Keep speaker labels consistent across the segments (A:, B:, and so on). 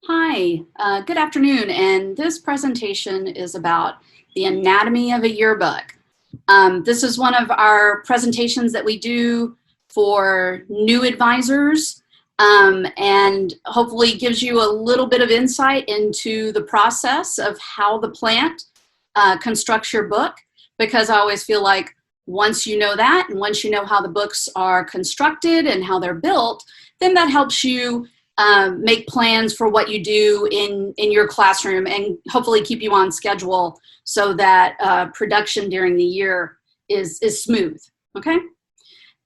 A: Hi, good afternoon, and this presentation is about the anatomy of a yearbook. This is one of our presentations that we do for new advisors, and hopefully gives you a little bit of insight into the process of how the plant constructs your book, because I always feel like once you know that, and once you know how the books are constructed and how they're built, then that helps you make plans for what you do in your classroom and hopefully keep you on schedule so that production during the year is smooth, okay?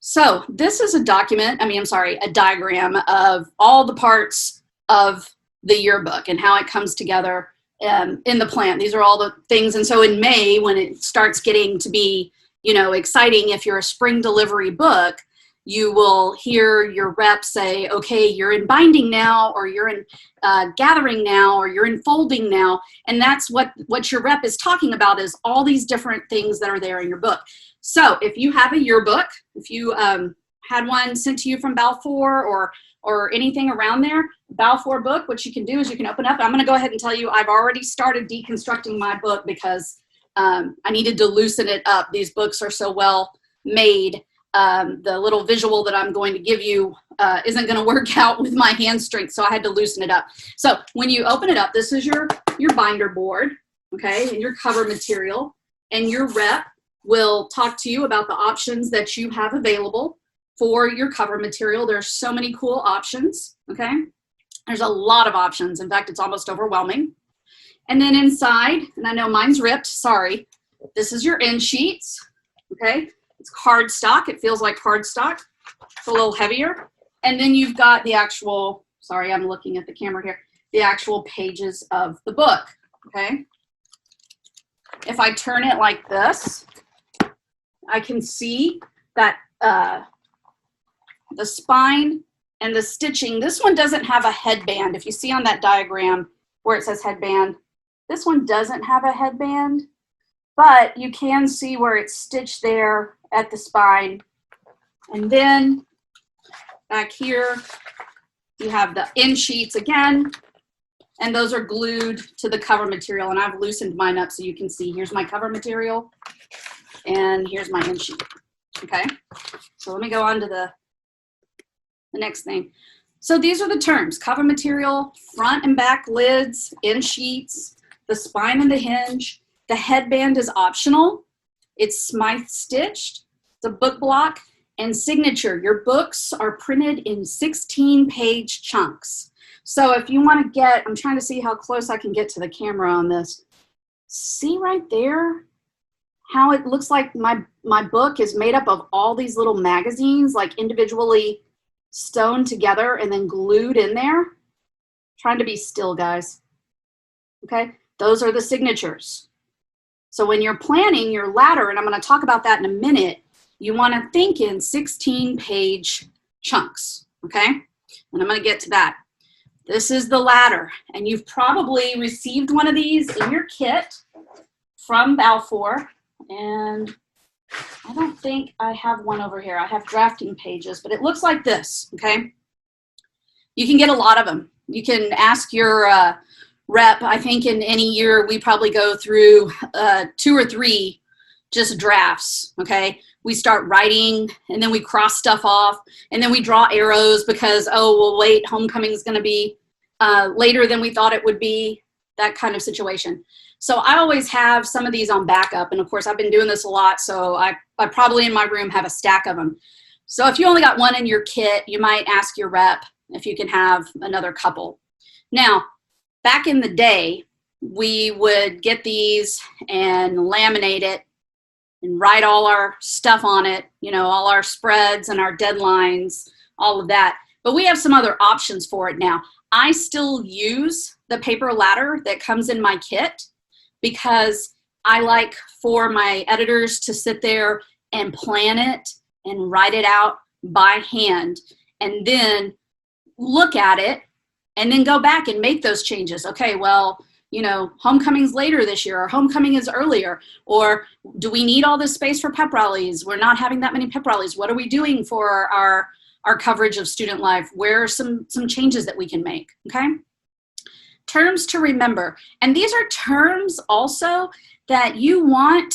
A: So this is a a diagram of all the parts of the yearbook and how it comes together in the plant. These are all the things, and so in May, when it starts getting to be, exciting, if you're a spring delivery book, you will hear your rep say, okay, you're in binding now, or you're in gathering now, or you're in folding now. And that's what your rep is talking about, is all these different things that are there in your book. So if you have a yearbook, if you had one sent to you from Balfour or anything around there, Balfour book, what you can do is you can open up. I'm going to go ahead and tell you I've already started deconstructing my book because I needed to loosen it up. These books are so well made. The little visual that I'm going to give you isn't going to work out with my hand strength, so I had to loosen it up. So when you open it up, this is your binder board, okay, and your cover material, and your rep will talk to you about the options that you have available for your cover material. There's so many cool options, okay? There's a lot of options. In fact, it's almost overwhelming. And then inside, and I know mine's ripped, sorry, this is your end sheets, okay? It's cardstock. It feels like cardstock. It's a little heavier. And then you've got the actual, sorry, I'm looking at the camera here, the actual pages of the book, okay? If I turn it like this, I can see that the spine and the stitching, this one doesn't have a headband. If you see on that diagram where it says headband, this one doesn't have a headband, but you can see where it's stitched there at the spine. And then back here, you have the end sheets again, and those are glued to the cover material. And I've loosened mine up so you can see. Here's my cover material, and here's my end sheet, okay? So let me go on to the next thing. So these are the terms: cover material, front and back lids, end sheets, the spine and the hinge. The headband is optional. It's Smythe stitched, the book block, and signature. Your books are printed in 16-page chunks. So if you want to get, I'm trying to see how close I can get to the camera on this. See right there how it looks like my book is made up of all these little magazines, like individually sewn together and then glued in there? Trying to be still, guys. Okay, those are the signatures. So when you're planning your ladder, and I'm going to talk about that in a minute, you want to think in 16-page chunks, okay? And I'm going to get to that. This is the ladder, and you've probably received one of these in your kit from Balfour, and I don't think I have one over here. I have drafting pages, but it looks like this, okay? You can get a lot of them. You can ask your rep. I think in any year we probably go through 2 or 3 just drafts, okay? We start writing, and then we cross stuff off, and then we draw arrows because, oh, well, wait, homecoming is going to be later than we thought it would be, that kind of situation. So I always have some of these on backup, and of course I've been doing this a lot, so I probably in my room have a stack of them. So if you only got one in your kit, you might ask your rep if you can have another couple. Now, back in the day, we would get these and laminate it and write all our stuff on it, all our spreads and our deadlines, all of that. But we have some other options for it now. I still use the paper ladder that comes in my kit because I like for my editors to sit there and plan it and write it out by hand and then look at it and then go back and make those changes. Okay, well, homecoming's later this year, or homecoming is earlier, or do we need all this space for pep rallies? We're not having that many pep rallies. What are we doing for our coverage of student life? Where are some changes that we can make, okay? terms to remember. And these are terms also that you want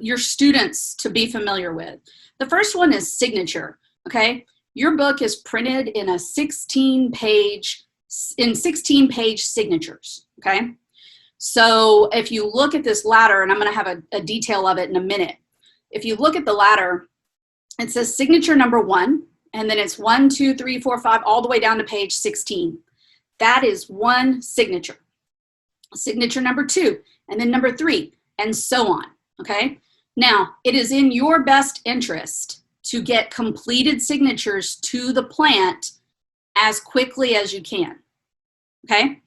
A: your students to be familiar with. The first one is signature, okay? Your book is printed in a 16-page signatures, okay? So if you look at this ladder, and I'm gonna have a detail of it in a minute. If you look at the ladder, it says signature number 1, and then it's 1, 2, 3, 4, 5, all the way down to page 16. That is one signature. Signature number 2, and then number 3, and so on, okay? Now, it is in your best interest to get completed signatures to the plant as quickly as you can, okay?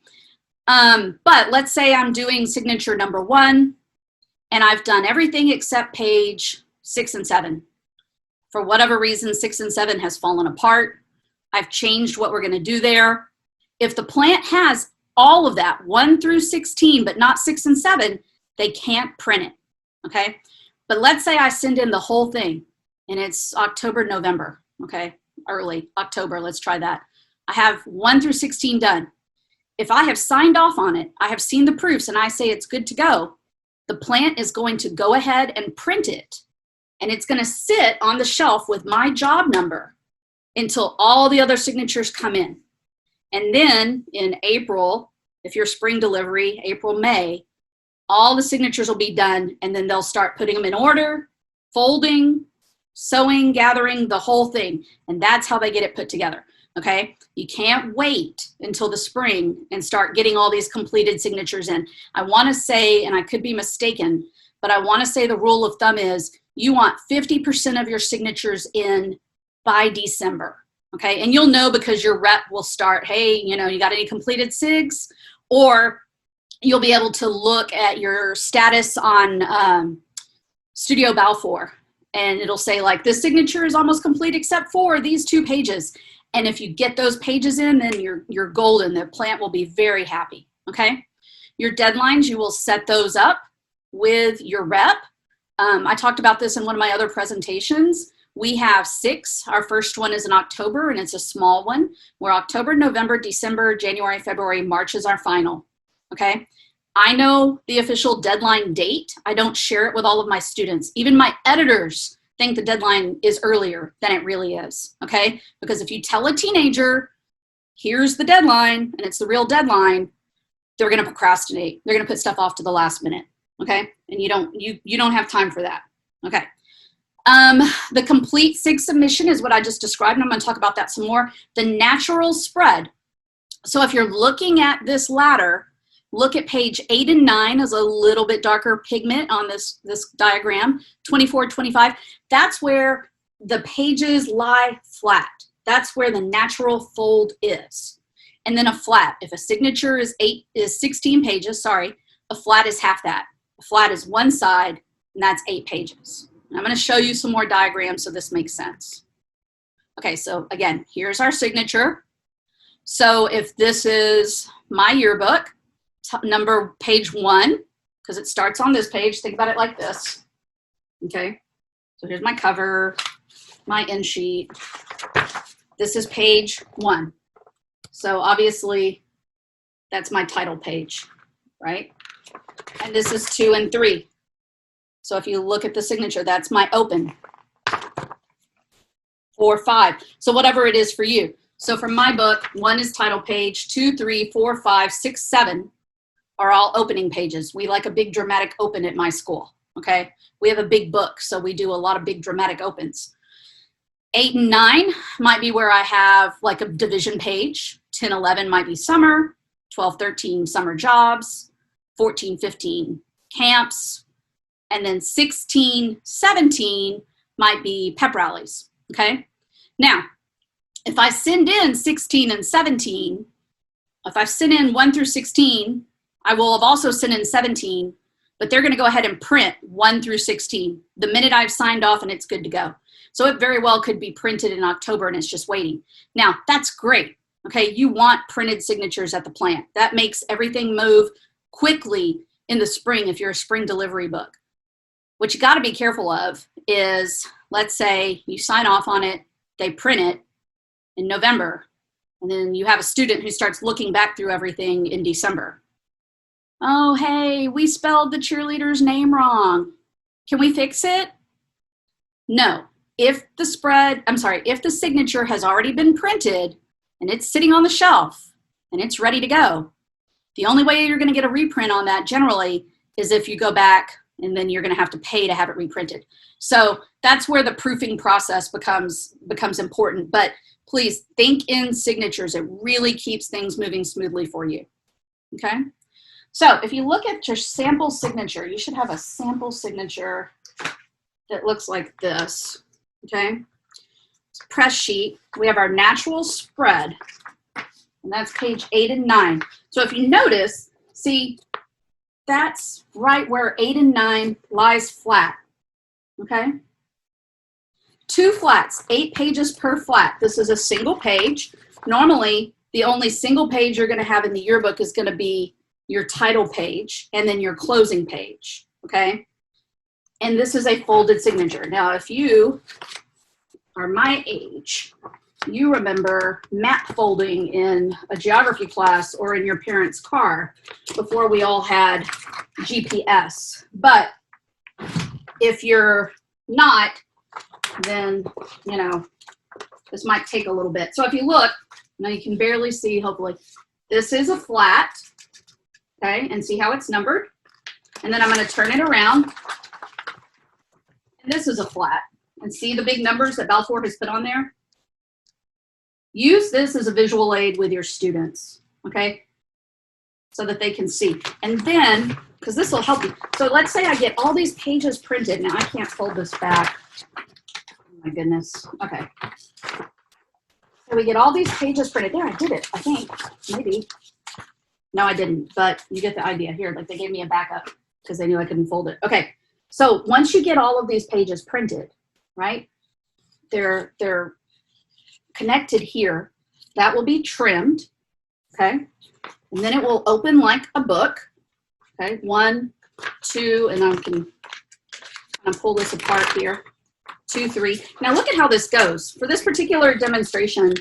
A: But let's say I'm doing signature number 1, and I've done everything except page 6 and 7. For whatever reason, 6 and 7 has fallen apart. I've changed what we're gonna do there. If the plant has all of that, 1 through 16, but not 6 and 7, they can't print it, okay? But let's say I send in the whole thing, and it's October, November, okay? Early October, let's try that. I have 1 through 16 done. If I have signed off on it, I have seen the proofs, and I say it's good to go, the plant is going to go ahead and print it, and it's gonna sit on the shelf with my job number until all the other signatures come in. And then in April, if you're spring delivery, April, May, all the signatures will be done, and then they'll start putting them in order, folding, sewing, gathering, the whole thing. And that's how they get it put together, okay? You can't wait until the spring and start getting all these completed signatures in. I wanna say, and I could be mistaken, but I wanna say the rule of thumb is you want 50% of your signatures in by December. Okay, and you'll know because your rep will start, hey, you know, you got any completed SIGs? Or you'll be able to look at your status on Studio Balfour, and it'll say like, this signature is almost complete except for these 2 pages. And if you get those pages in, then you're golden. The plant will be very happy, okay? Your deadlines, you will set those up with your rep. I talked about this in one of my other presentations. We have 6. Our first one is in October, and it's a small one. We're October, November, December, January, February, March is our final, okay? I know the official deadline date. I don't share it with all of my students. Even my editors think the deadline is earlier than it really is, okay? Because if you tell a teenager, here's the deadline, and it's the real deadline, they're gonna procrastinate. They're gonna put stuff off to the last minute, okay? And you don't have time for that, okay? The complete SIG submission is what I just described, and I'm going to talk about that some more. The natural spread. So if you're looking at this ladder, look at page 8 and 9 as a little bit darker pigment on this diagram, 24, 25. That's where the pages lie flat. That's where the natural fold is. And then a flat. If a signature is 16 pages, a flat is half that. A flat is one side, and that's 8 pages. I'm going to show you some more diagrams so this makes sense. Okay, so again, here's our signature. So if this is my yearbook, number page 1, because it starts on this page, think about it like this. Okay, so here's my cover, my end sheet. This is page 1. So obviously that's my title page, right? And this is 2 and 3. So if you look at the signature, that's my open. 4, 5. So whatever it is for you. So for my book, 1 is title page, 2, 3, 4, 5, 6, 7 are all opening pages. We like a big dramatic open at my school, okay? We have a big book, so we do a lot of big dramatic opens. 8 and 9 might be where I have like a division page. 10, 11 might be summer. 12, 13, summer jobs. 14, 15, camps. And then 16, 17 might be pep rallies, okay? Now, if I send in 16 and 17, if I send in 1 through 16, I will have also sent in 17, but they're gonna go ahead and print 1 through 16 the minute I've signed off and it's good to go. So it very well could be printed in October and it's just waiting. Now, that's great, okay? You want printed signatures at the plant. That makes everything move quickly in the spring if you're a spring delivery book. What you got to be careful of is, let's say you sign off on it, they print it in November. And then you have a student who starts looking back through everything in December. Oh, hey, we spelled the cheerleader's name wrong. Can we fix it? No. If the signature has already been printed and it's sitting on the shelf and it's ready to go, the only way you're going to get a reprint on that generally is if you go back and then you're going to have to pay to have it reprinted. So that's where the proofing process becomes important. But please think in signatures. It really keeps things moving smoothly for you. Okay? So if you look at your sample signature, you should have a sample signature that looks like this. Okay? It's a press sheet. We have our natural spread, and that's page 8 and 9. So if you notice, see, that's right where 8 and 9 lies flat. Okay? 2 flats, 8 pages per flat. This is a single page. Normally, the only single page you're going to have in the yearbook is going to be your title page and then your closing page. Okay? And this is a folded signature. Now, if you are my age, you remember map folding in a geography class or in your parents' car before we all had GPS. But if you're not, then, you know, this might take a little bit. So if you look, now you can barely see, hopefully. This is a flat, okay, and see how it's numbered? And then I'm going to turn it around. And this is a flat. And see the big numbers that Balfour has put on there? Use this as a visual aid with your students, okay? So that they can see. And then, because this will help you. So let's say I get all these pages printed. Now I can't fold this back. Oh my goodness. Okay. So we get all these pages printed. There, I did it, I think. Maybe. No, I didn't, but you get the idea. Here, like they gave me a backup because they knew I couldn't fold it. Okay. So once you get all of these pages printed, right? They're connected here. That will be trimmed, okay? And then it will open like a book, okay? 1, 2, and I can kind of pull this apart here. 2, 3. Now look at how this goes. For this particular demonstration,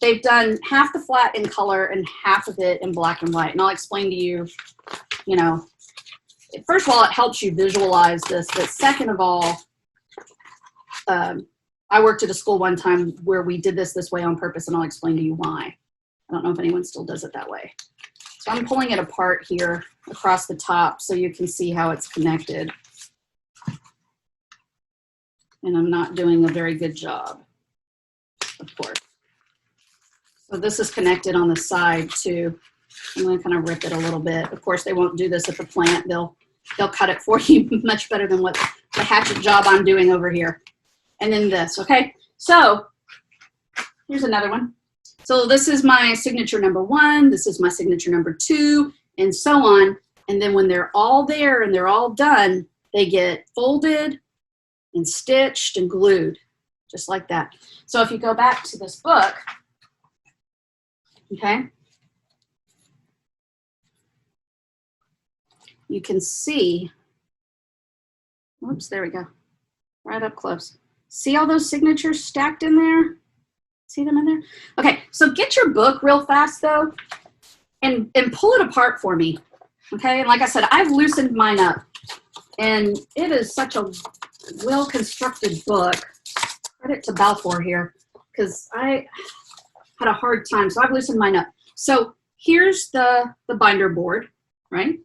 A: they've done half the flat in color and half of it in black and white. And I'll explain to you, you know, first of all, it helps you visualize this, but second of all, I worked at a school one time where we did this way on purpose, and I'll explain to you why. I don't know if anyone still does it that way. So I'm pulling it apart here across the top so you can see how it's connected. And I'm not doing a very good job, of course. So this is connected on the side too. I'm going to kind of rip it a little bit. Of course, they won't do this at the plant. They'll cut it for you much better than what the hatchet job I'm doing over here. And then this, okay? So here's another one. So this is my signature number 1. This is my signature number 2, and so on. And then when they're all there and they're all done, they get folded and stitched and glued, just like that. So if you go back to this book, okay, you can see, whoops, there we go, right up close. See all those signatures stacked in there? See them in there? Okay, so get your book real fast though, and pull it apart for me. Okay, and like I said, I've loosened mine up, and it is such a well-constructed book. Credit to Balfour here, because I had a hard time, so I've loosened mine up. So here's the binder board, right?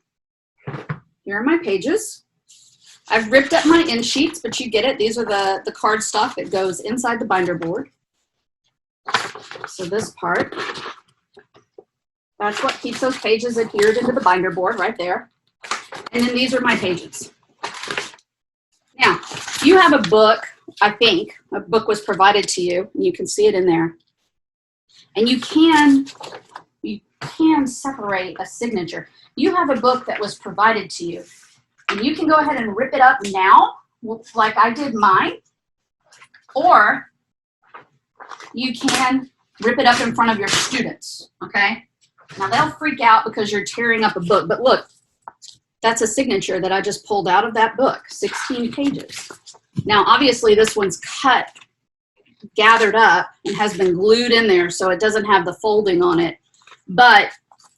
A: Here are my pages. I've ripped up my end sheets, but you get it. These are the card stock that goes inside the binder board. So this part, that's what keeps those pages adhered into the binder board right there. And then these are my pages. Now, you have a book, I think, a book was provided to you, and you can see it in there. And you can separate a signature. You have a book that was provided to you, and you can go ahead and rip it up now, like I did mine, or you can rip it up in front of your students, okay? Now, they'll freak out because you're tearing up a book, but look, that's a signature that I just pulled out of that book, 16 pages. Now, obviously, this one's cut gathered up and has been glued in there, so it doesn't have the folding on it, but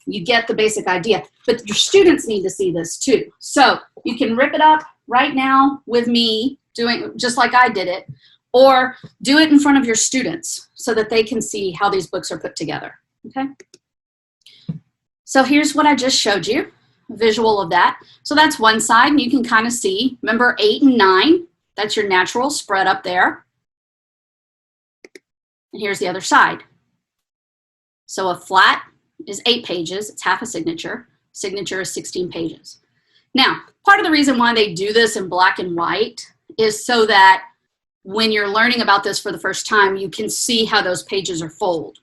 A: you get the basic idea. But your students need to see this too. So you can rip it up right now with me doing just like I did it, or do it in front of your students so that they can see how these books are put together, okay? So here's what I just showed you, a visual of that. So that's one side, and you can kind of see, remember 8 and 9, that's your natural spread up there. And here's the other side. So a flat is 8 pages, it's half a signature. Signature is 16 pages. Now, part of the reason why they do this in black and white is so that when you're learning about this for the first time, you can see how those pages are folded,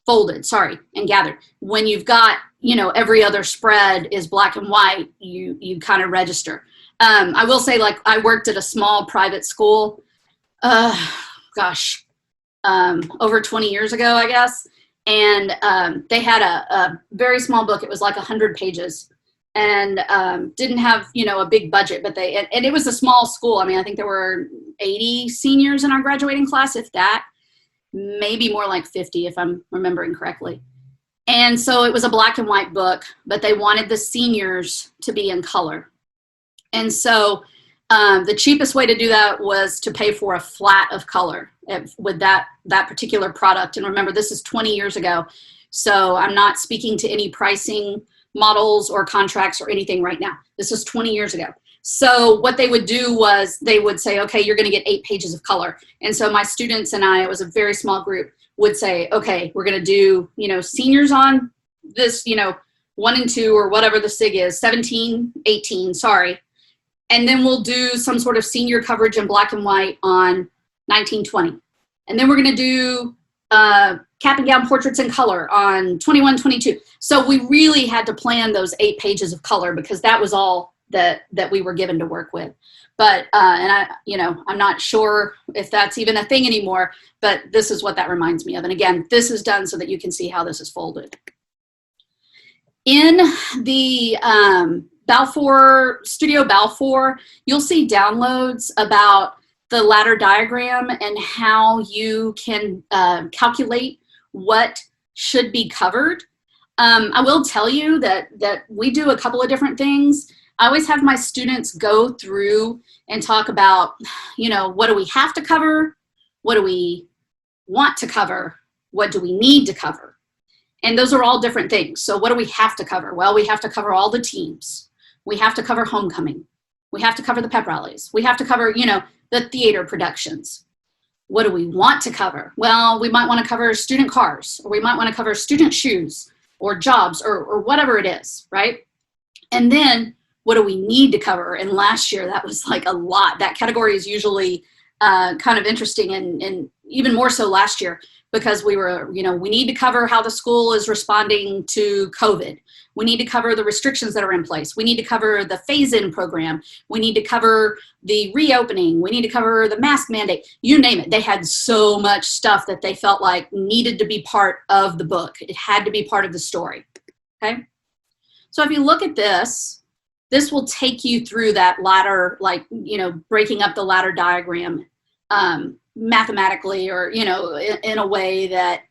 A: and gathered. When you've got, you know, every other spread is black and white, you kind of register. I will say, like, I worked at a small private school, over 20 years ago, I guess. And they had a very small book. It was like 100 pages, and didn't have, you know, a big budget, but and it was a small school. I mean, I think there were 80 seniors in our graduating class, if that, maybe more like 50 if I'm remembering correctly. And so it was a black and white book, but they wanted the seniors to be in color. And so the cheapest way to do that was to pay for a flat of color with that particular product. And remember, this is 20 years ago, so I'm not speaking to any pricing models or contracts or anything right now. This was 20 years ago. So what they would do was they would say, okay, you're going to get 8 pages of color. And so my students and I, it was a very small group, would say, okay, we're going to do, you know, seniors on this, you know, 1 and 2 or whatever the SIG is, 17, 18, sorry. And then we'll do some sort of senior coverage in black and white on 1920. And then we're going to do cap and gown portraits in color on 21, 22. So we really had to plan those 8 pages of color because that was all that we were given to work with. But, and I, you know, I'm not sure if that's even a thing anymore, but this is what that reminds me of. And again, this is done so that you can see how this is folded. In the Balfour, Studio Balfour, you'll see downloads about the ladder diagram and how you can calculate what should be covered. I will tell you that we do a couple of different things. I always have my students go through and talk about, you know, what do we have to cover? What do we want to cover? What do we need to cover? And those are all different things. So what do we have to cover? Well, we have to cover all the teams. We have to cover homecoming. We have to cover the pep rallies. We have to cover, you know, the theater productions. What do we want to cover? Well, we might want to cover student cars, or we might want to cover student shoes or jobs or whatever it is, right? And then what do we need to cover? And last year, that was like a lot. That category is usually kind of interesting, and even more so last year, because we were, you know, we need to cover how the school is responding to COVID. We need to cover the restrictions that are in place. We need to cover the phase-in program. We need to cover the reopening. We need to cover the mask mandate. You name it. They had so much stuff that they felt like needed to be part of the book. It had to be part of the story, okay? So if you look at this, this will take you through that ladder, like, you know, breaking up the ladder diagram mathematically, or, you know, in a way that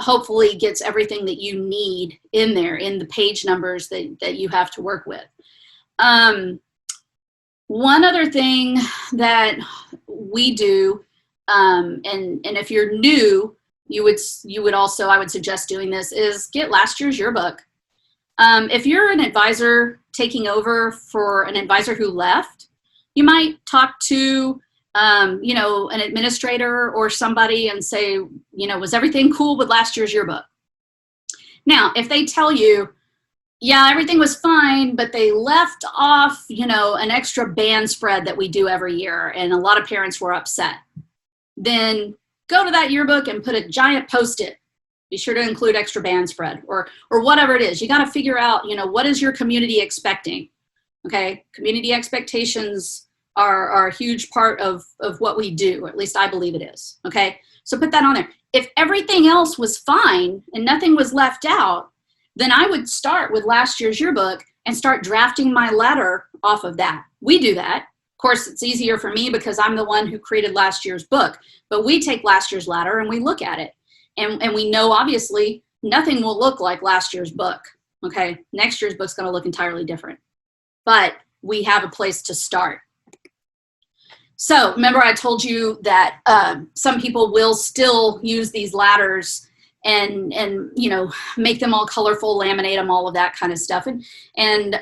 A: hopefully gets everything that you need in there, in the page numbers that you have to work with. One other thing that we do, and if you're new, you would also, I would suggest doing this, is get last year's yearbook. If you're an advisor taking over for an advisor who left, you might talk to you know, an administrator or somebody and say, you know, was everything cool with last year's yearbook? Now, if they tell you, yeah, everything was fine, but they left off, you know, an extra band spread that we do every year, and a lot of parents were upset, then go to that yearbook and put a giant Post-it. Be sure to include extra band spread, or whatever it is. You got to figure out, you know, what is your community expecting? Okay, community expectations are a huge part of what we do, or at least I believe it is, okay? So put that on there. If everything else was fine and nothing was left out, then I would start with last year's yearbook and start drafting my letter off of that. We do that. course, it's easier for me because I'm the one who created last year's book, but we take last year's ladder and we look at it. And we know, obviously, nothing will look like last year's book, okay? Next year's book's gonna look entirely different, but we have a place to start. So remember I told you that some people will still use these ladders and you know, make them all colorful, laminate them, all of that kind of stuff. And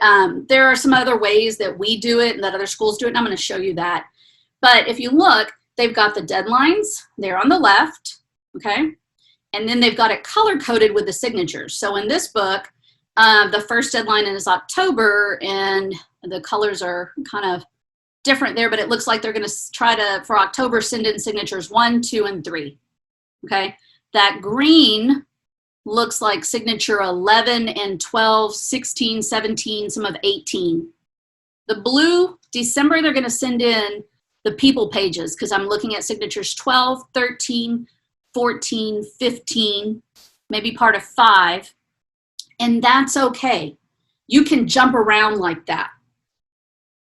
A: there are some other ways that we do it and that other schools do it, and I'm going to show you that. But if you look, they've got the deadlines there on the left, okay? And then they've got it color-coded with the signatures. So in this book, the first deadline is October, and the colors are kind of different there, but it looks like they're going to try to, for October, send in signatures 1, 2, and 3, okay? That green looks like signature 11 and 12, 16, 17, some of 18. The blue, December, they're going to send in the people pages because I'm looking at signatures 12, 13, 14, 15, maybe part of 5, and that's okay. You can jump around like that.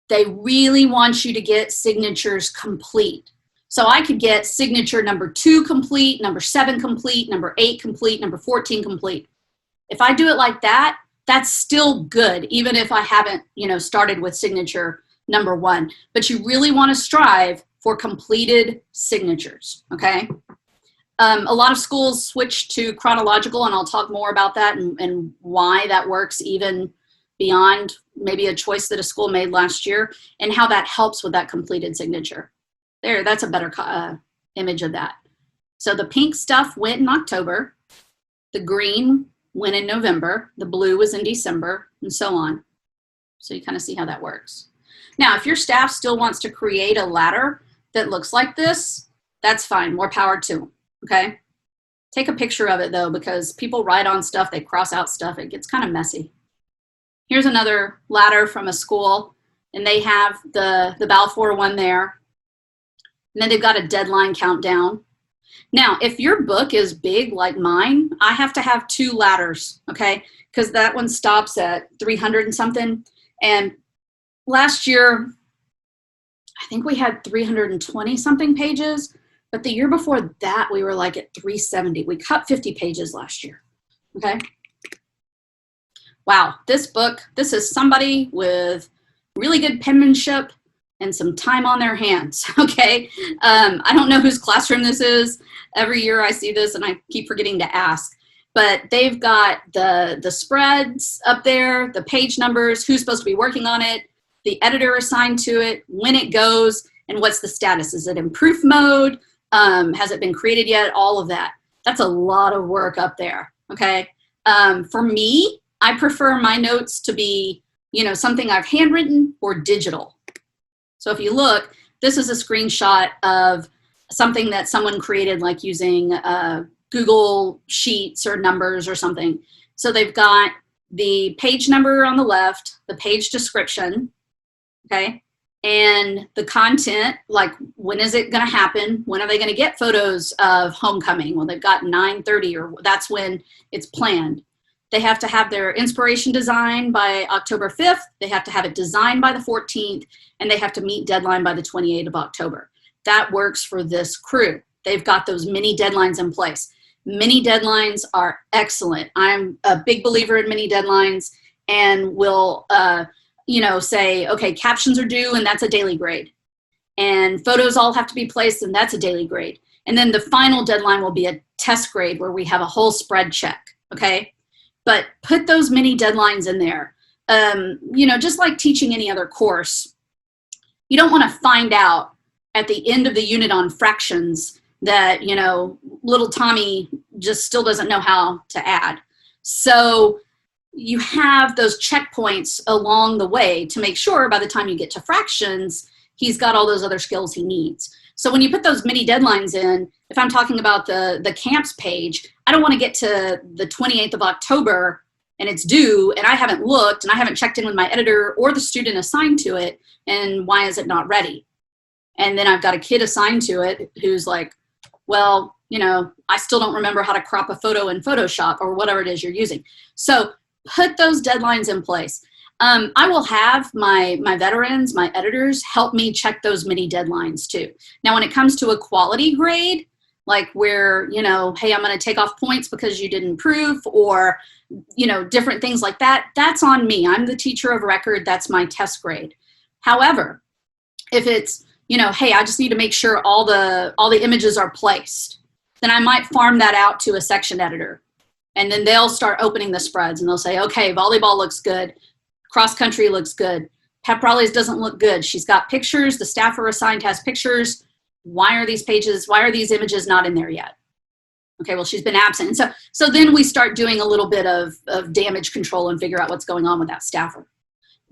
A: They really want you to get signatures complete. So I could get signature number 2 complete, number 7 complete, number 8 complete, number 14 complete. If I do it like that, that's still good, even if I haven't, you know, started with signature number 1. But you really want to strive for completed signatures, okay? A lot of schools switch to chronological, and I'll talk more about that and why that works even beyond maybe a choice that a school made last year, and how that helps with that completed signature. There, that's a better image of that. So the pink stuff went in October, the green went in November, the blue was in December, and so on. So you kind of see how that works. Now, if your staff still wants to create a ladder that looks like this, that's fine, more power to them, okay? Take a picture of it though, because people write on stuff, they cross out stuff, it gets kind of messy. Here's another ladder from a school, and they have the Balfour one there. And then they've got a deadline countdown. Now, if your book is big like mine, I have to have 2 ladders, okay? Because that one stops at 300 and something. And last year, I think we had 320 something pages, but the year before that, we were like at 370. We cut 50 pages last year, okay? Wow, this book, this is somebody with really good penmanship and some time on their hands, okay? I don't know whose classroom this is. Every year I see this and I keep forgetting to ask. But they've got the spreads up there, the page numbers, who's supposed to be working on it, the editor assigned to it, when it goes, and what's the status. Is it in proof mode? Has it been created yet? All of that. That's a lot of work up there, okay? For me, I prefer my notes to be, you know, something I've handwritten or digital. So if you look, this is a screenshot of something that someone created, like using Google Sheets or numbers or something. So they've got the page number on the left, the page description, okay, and the content, like when is it going to happen? When are they going to get photos of homecoming? Well, they've got 9:30, or that's when it's planned. They have to have their inspiration design by October 5th. They have to have it designed by the 14th, and they have to meet deadline by the 28th of October. That works for this crew. They've got those mini deadlines in place. Mini deadlines are excellent. I'm a big believer in mini deadlines, and will, you know, say, okay, captions are due, and that's a daily grade. And photos all have to be placed, and that's a daily grade. And then the final deadline will be a test grade where we have a whole spread check, okay? But put those mini deadlines in there. You know, just like teaching any other course, you don't want to find out at the end of the unit on fractions that, you know, little Tommy just still doesn't know how to add. So you have those checkpoints along the way to make sure by the time you get to fractions, he's got all those other skills he needs. So when you put those mini deadlines in, if I'm talking about the camps page, I don't want to get to the 28th of October and it's due and I haven't looked and I haven't checked in with my editor or the student assigned to it, and why is it not ready? And then I've got a kid assigned to it who's like, well, you know, I still don't remember how to crop a photo in Photoshop or whatever it is you're using. So put those deadlines in place. I will have my veterans, my editors, help me check those mini deadlines too. Now, when it comes to a quality grade, like where, you know, hey, I'm going to take off points because you didn't prove, or, you know, different things like that, that's on me. I'm the teacher of record. That's my test grade. However, if it's, you know, hey, I just need to make sure all the images are placed, then I might farm that out to a section editor. And then they'll start opening the spreads and they'll say, okay, volleyball looks good. Cross country looks good. Pep rallies doesn't look good. She's got pictures. The staffer assigned has pictures. Why are these images not in there yet? Okay, well, she's been absent. And so then we start doing a little bit of damage control and figure out what's going on with that staffer.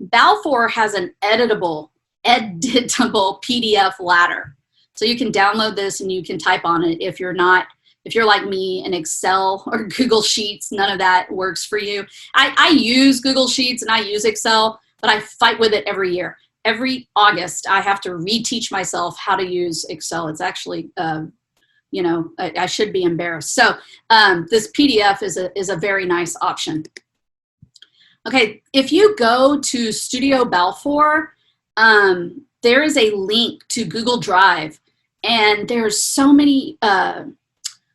A: Balfour has an editable PDF ladder. So you can download this and you can type on it. If you're like me, in Excel or Google Sheets, none of that works for you. I use Google Sheets and I use Excel, but I fight with it every year. Every August, I have to reteach myself how to use Excel. It's actually, you know, I should be embarrassed. So this PDF is a very nice option. Okay, if you go to Studio Balfour, there is a link to Google Drive, and there's so many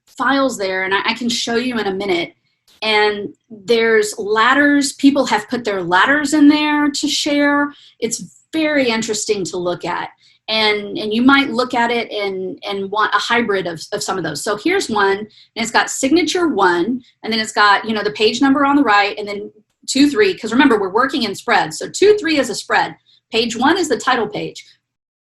A: files there, and I can show you in a minute. And there's ladders. People have put their ladders in there to share. It's very interesting to look at. And you might look at it and want a hybrid of some of those. So here's one, and it's got signature 1, and then it's got, you know, the page number on the right, and then 2, 3, because remember, we're working in spreads. So 2, 3 is a spread. Page 1 is the title page.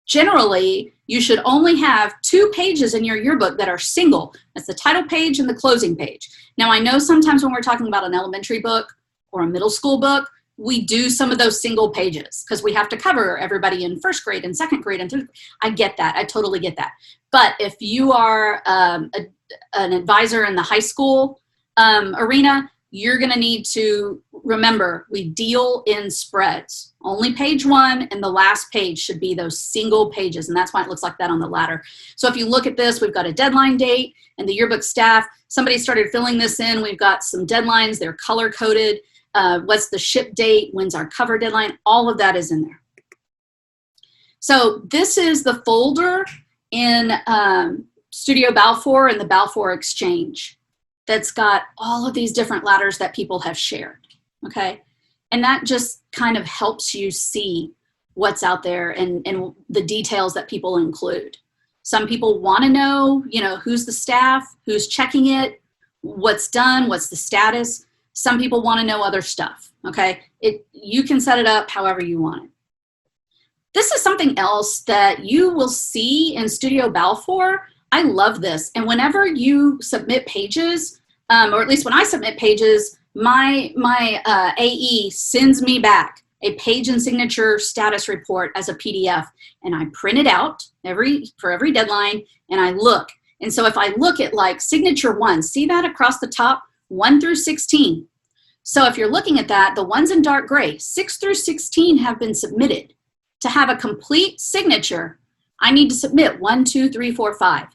A: Generally, you should only have 2 pages in your yearbook that are single. That's the title page and the closing page. Now, I know sometimes when we're talking about an elementary book or a middle school book, we do some of those single pages because we have to cover everybody in first grade and second grade and third. I get that. I totally get that. But if you are an advisor in the high school arena, you're going to need to remember we deal in spreads. Only page 1 and the last page should be those single pages, and that's why it looks like that on the ladder. So if you look at this, we've got a deadline date, and the yearbook staff, somebody started filling this in. We've got some deadlines. They're color-coded. What's the ship date? When's our cover deadline? All of that is in there. So this is the folder in Studio Balfour and the Balfour Exchange that's got all of these different ladders that people have shared, okay? And that just kind of helps you see what's out there and the details that people include. Some people want to know, you know, who's the staff, who's checking it, what's done, what's the status. Some people want to know other stuff, okay? You can set it up however you want it. This is something else that you will see in Studio Balfour. I love this. And whenever you submit pages, or at least when I submit pages, my AE sends me back a page and signature status report as a PDF. And I print it out for every deadline, and I look. And so if I look at like signature 1, see that across the top, 1 through 16. So if you're looking at that, the ones in dark gray, 6 through 16 have been submitted. To have a complete signature, I need to submit 1, 2, 3, 4, 5.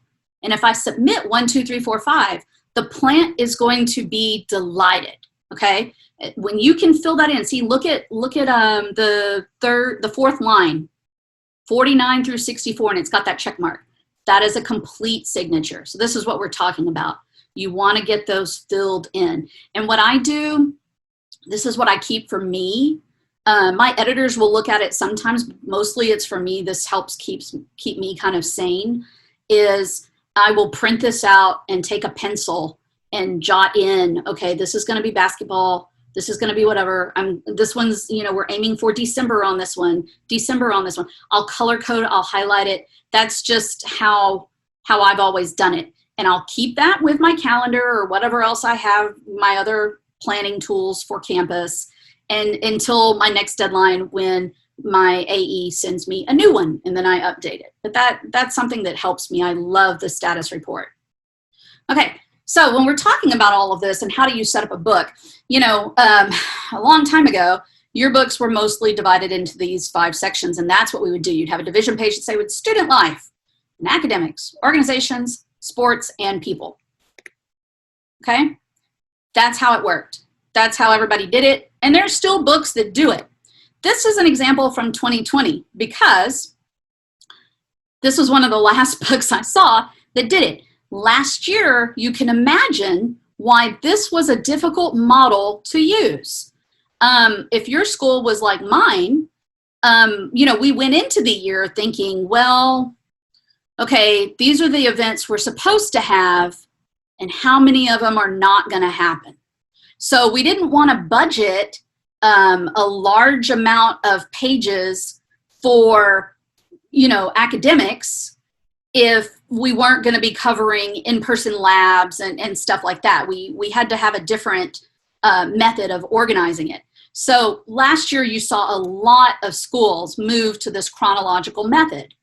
A: And if I submit 1, 2, 3, 4, 5, the plant is going to be delighted, okay? When you can fill that in, see, look at the 4th line, 49 through 64, and it's got that check mark. That is a complete signature. So this is what we're talking about. You want to get those filled in. And what I do, this is what I keep for me. My editors will look at it sometimes. Mostly it's for me. This helps keep me kind of sane, is I will print this out and take a pencil and jot in, okay, this is going to be basketball. This is going to be whatever. This one's, you know, we're aiming for December on this one. I'll color code it. I'll highlight it. That's just how I've always done it. And I'll keep that with my calendar or whatever else I have, my other planning tools for campus, and until my next deadline when my AE sends me a new one, and then I update it. But that's something that helps me. I love the status report. Okay, so when we're talking about all of this and how do you set up a book, you know, a long time ago, yearbooks were mostly divided into these 5 sections, and that's what we would do. You'd have a division page that say with student life, and academics, organizations, sports, and people. Okay, that's how it worked. That's how everybody did it, and there's still books that do it. this is an example from 2020 because this was one of the last books I saw that did it. Last year, you can imagine why this was a difficult model to use. If your school was like mine, we went into the year thinking, well, okay, these are the events we're supposed to have, and how many of them are not going to happen. So we didn't want to budget a large amount of pages for, academics if we weren't going to be covering in-person labs and stuff like that. We had to have a different method of organizing it. So last year you saw a lot of schools move to this chronological method.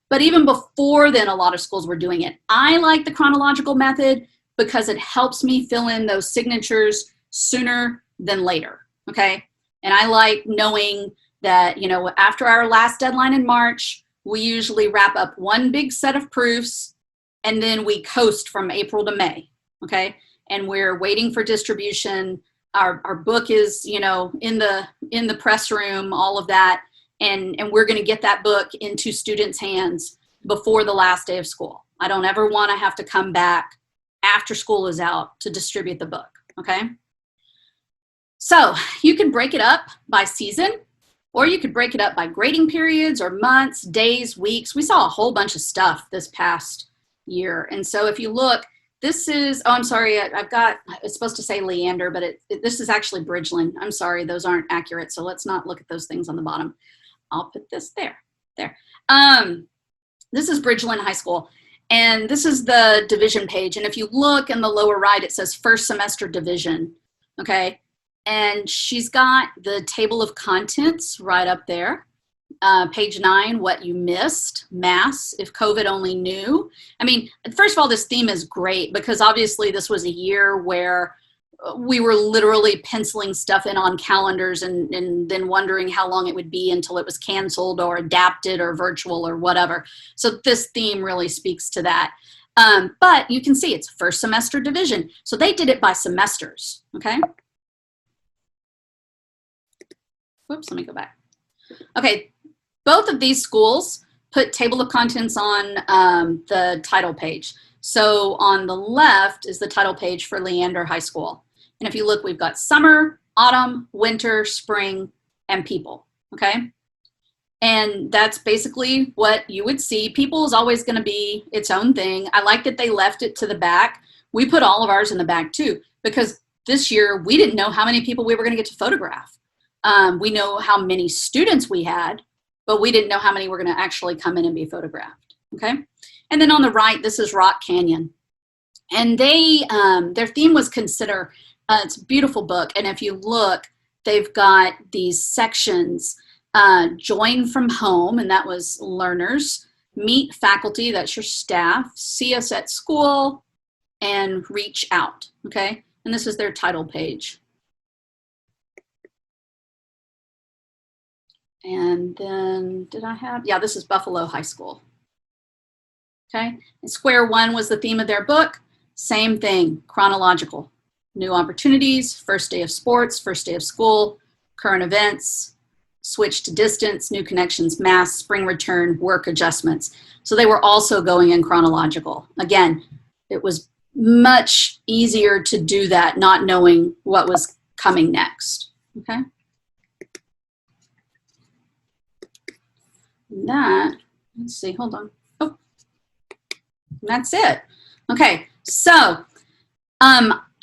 A: But even before then, a lot of schools were doing it. I like the chronological method because it helps me fill in those signatures sooner than later, okay? And I like knowing that, after our last deadline in March, we usually wrap up one big set of proofs and then we coast from April to May, okay? And we're waiting for distribution. Our book is, in the press room, all of that. And we're going to get that book into students' hands before the last day of school. I don't ever want to have to come back after school is out to distribute the book, okay? So you could break it up by season, or you could break it up by grading periods or months, days, weeks. We saw a whole bunch of stuff this past year. And so if you look, this is, I'm sorry, it's supposed to say Leander, but this is actually Bridgeland. I'm sorry, those aren't accurate. So let's not look at those things on the bottom. I'll put this there. This is Bridgeland High School, and this is the division page. And if you look in the lower right, it says first semester division, okay? And she's got the table of contents right up there. Page 9, what you missed, mass, if COVID only knew. I mean, first of all, this theme is great because obviously this was a year where we were literally penciling stuff in on calendars and then wondering how long it would be until it was canceled or adapted or virtual or whatever. So this theme really speaks to that. But you can see it's first semester division. So they did it by semesters, okay? Whoops, let me go back. Okay, both of these schools put table of contents on the title page. So on the left is the title page for Leander High School. And if you look, we've got summer, autumn, winter, spring, and people, okay? And that's basically what you would see. People is always gonna be its own thing. I like that they left it to the back. We put all of ours in the back too, because this year we didn't know how many people we were gonna get to photograph. We know how many students we had, but we didn't know how many were gonna actually come in and be photographed, okay? And then on the right, this is Rock Canyon. And their theme was Consider. It's a beautiful book. And if you look, they've got these sections, join from home, and that was learners, meet faculty, that's your staff, see us at school, and reach out, okay? And this is their title page. And then, this is Buffalo High School. Okay, and Square One was the theme of their book. Same thing, chronological. New opportunities, first day of sports, first day of school, current events, switch to distance, new connections, mass, spring return, work adjustments. So they were also going in chronological. Again, it was much easier to do that not knowing what was coming next, okay? And that, let's see, hold on. Oh, that's it. Okay, so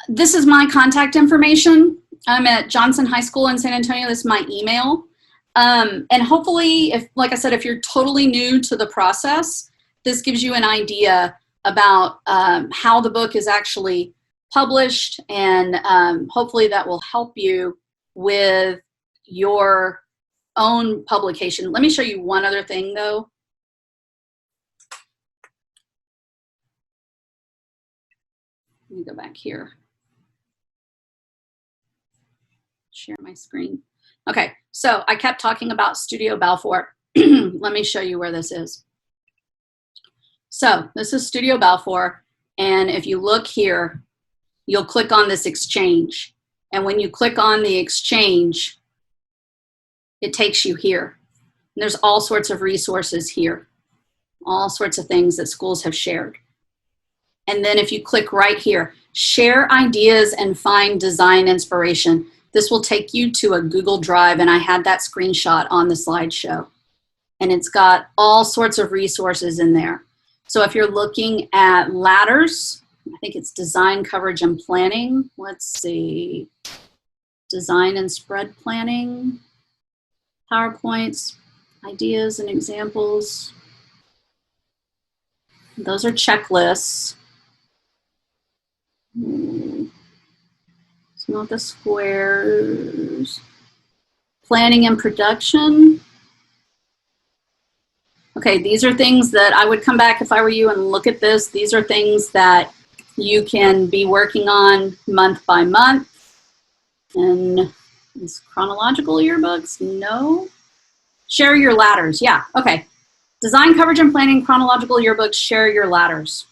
A: this is my contact information. I'm at Johnson High School in San Antonio. This is my email. And hopefully, like I said, if you're totally new to the process, this gives you an idea about how the book is actually published, and hopefully that will help you with your own publication. Let me show you one other thing though. Let me go back here. Share my screen. Okay, so I kept talking about Studio Balfour. Let me show you where this is. So this is Studio Balfour, and if you look here, you'll click on this exchange. And when you click on the exchange, it takes you here. And there's all sorts of resources here, all sorts of things that schools have shared. And then if you click right here, share ideas and find design inspiration, this will take you to a Google Drive, and I had that screenshot on the slideshow. And it's got all sorts of resources in there. So if you're looking at ladders, I think it's design, coverage, and planning. Let's see, design and spread planning, PowerPoints, ideas and examples. Those are checklists. It's not the squares. Planning and production. Okay, these are things that I would come back if I were you and look at this. These are things that you can be working on month by month. And these chronological yearbooks, no. Share your ladders, yeah, okay. Design, coverage, and planning, chronological yearbooks, share your ladders.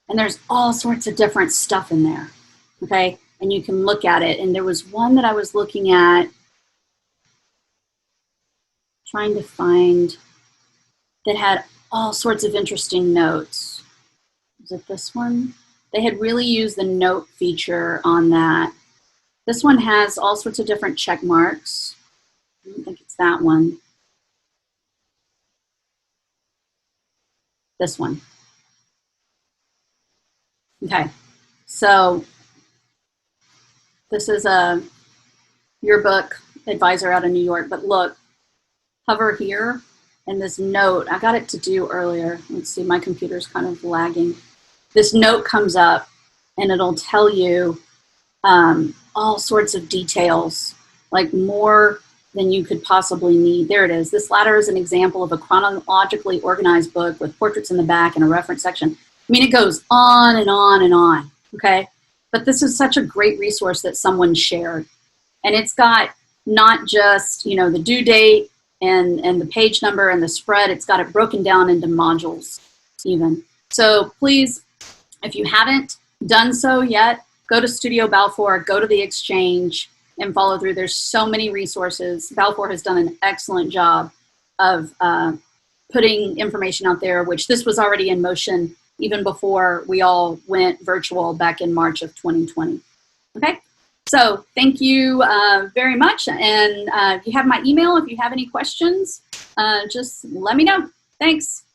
A: And there's all sorts of different stuff in there, okay? And you can look at it. And there was one that I was looking at, trying to find, that had all sorts of interesting notes. Is it this one? They had really used the note feature on that. This one has all sorts of different check marks. I don't think it's that one. This one. Okay, so this is a yearbook advisor out of New York, but look, hover here, and this note, I got it to do earlier. Let's see, my computer's kind of lagging. This note comes up, and it'll tell you all sorts of details, like more than you could possibly need. There it is. This ladder is an example of a chronologically organized book with portraits in the back and a reference section. I mean, it goes on and on and on, okay? But this is such a great resource that someone shared. And it's got not just, you know, the due date and the page number and the spread, it's got it broken down into modules even. So please, if you haven't done so yet, go to Studio Balfour, go to the Exchange, and follow through. There's so many resources. Balfour has done an excellent job of putting information out there, which this was already in motion even before we all went virtual back in March of 2020. Okay, so thank you very much. And you have my email. If you have any questions, just let me know. Thanks.